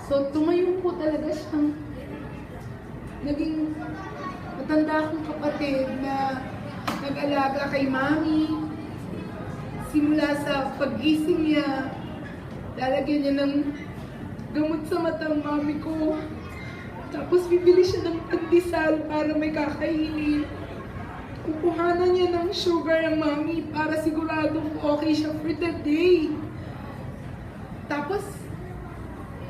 So, tumayo po talaga siyang naging matanda akong kapatid na nag-alaga kay mami. Simula sa pag-gising niya, lalagyan niya ng gamot sa matang mami ko. Tapos bibili siya ng pandesal para may kakainin. Kukuhanan niya ng sugar ang mami para siguradong okay siya for the day. Tapos,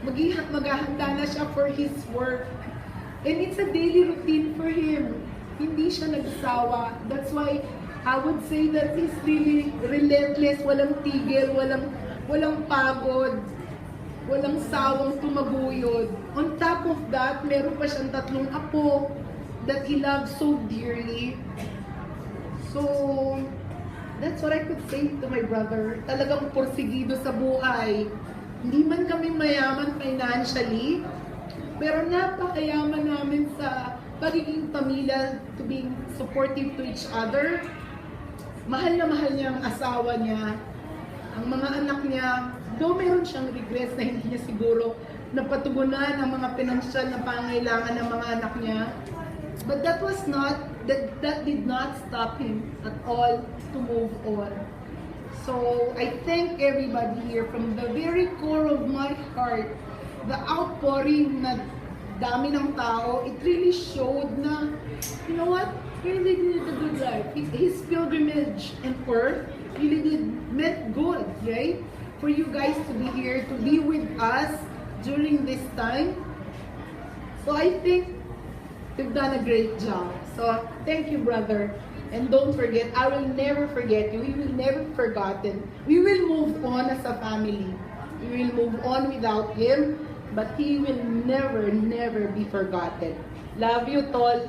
maghahanda na siya for his work. And it's a daily routine for him. Hindi siya nagsawa. That's why I would say that he's really relentless, walang tigil, walang pagod, walang sawang tumaguyod. On top of that, meron pa siyang 3 apo that he loves so dearly. So, that's what I could say to my brother. Talagang porsigido sa buhay. Hindi man kami mayaman financially, pero napakayaman namin sa pagiging pamilya, to being supportive to each other. Mahal na mahal niya ang asawa niya, ang mga anak niya, though meron siyang regrets na hindi niya siguro napatugunan ang mga pinansyal na pangailangan ng mga anak niya. But that did not stop him at all to move on. So I thank everybody here from the very core of my heart. The outpouring na dami ng tao, it really showed na, you know what, he really did a good life. His pilgrimage and earth really meant good, right? For you guys to be here, to be with us during this time. So I think you've done a great job. So thank you, brother. And don't forget, I will never forget you. We will never be forgotten. We will move on as a family. We will move on without him, but he will never, never be forgotten. Love you, Tol.